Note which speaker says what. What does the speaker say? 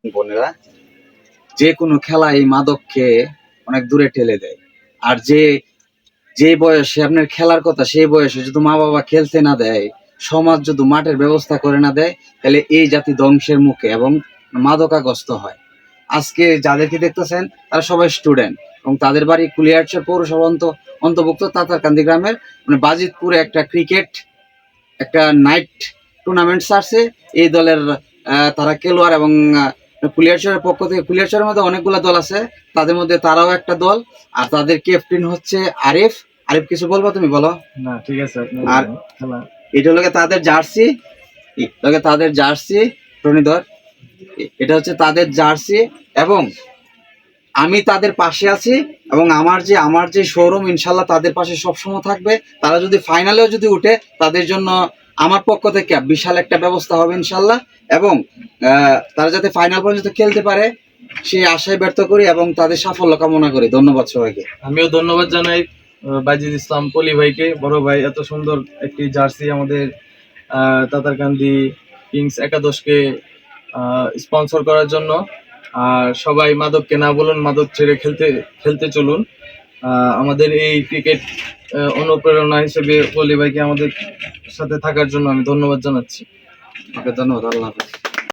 Speaker 1: বোনেরা, যে কোনো খেলা এই মাদককে অনেক দূরে ঠেলে দেয়। আর যে বয়সে আপনার খেলার কথা, সেই বয়সে যদি মা বাবা খেলতে না দেয়, সমাজ যদি মাঠের ব্যবস্থা করে না দেয়, তাহলে এই জাতি ধ্বংসের মুখে এবং মাদকাগ্রস্ত হয়। আজকে যাদেরকে দেখতেছেন তারা সবাই স্টুডেন্ট এবং তাদের বাড়ি কুলিয়ারচর পৌরসভা অন্তর্ভুক্ত তাতারকান্দি গ্রামের বাজিতপুরে একটা নাইট টুর্নামেন্ট ছাড়ছে। এই দলের তারা খেলোয়াড় এবং কুলিয়ারচরের পক্ষ থেকে, কুলিয়ারচরের মধ্যে অনেকগুলো দল আছে, তাদের মধ্যে তারাও একটা দল। আর তাদের ক্যাপ্টেন হচ্ছে আরিফ। আরিফ, কিছু বলবো? তুমি বলো।
Speaker 2: না, ঠিক আছে।
Speaker 1: আর এটা হলো তাদের জার্সি প্রণীধর, এটা হচ্ছে তাদের জার্সি। এবং আমি তাদের পাশে আছি এবং আমার যে শোরুম ইনশাল্লাহ তাদের পাশে সবসময় থাকবে। তারা যদি ফাইনালেও যদি উঠে, তাদের জন্য আমার পক্ষ থেকে বিশাল একটা ব্যবস্থা হবে ইনশাল্লাহ। এবং তারা যাতে ফাইনাল পর্যন্ত খেলতে পারে সেই আশায় ব্যর্থ করি এবং তাদের সাফল্য কামনা করি। ধন্যবাদ সবাইকে।
Speaker 2: আমিও ধন্যবাদ জানাই বাইজিদ ইসলাম পলি ভাইকে, বড় ভাই, এত সুন্দর একটি জার্সি আমাদের তাতারকান্দি কিংস একাদশকে স্পন্সর করার জন্য। আর সবাই মাদককে না বলুন, মাদক ছেড়ে খেলতে চলুন। আমাদের এই ক্রিকেট অনুপ্রেরণা হিসেবে পলি ভাইকে আমাদের সাথে থাকার জন্য আমি ধন্যবাদ জানাচ্ছি।
Speaker 1: ওকে, ধন্যবাদ। আল্লাহ হাফেজ।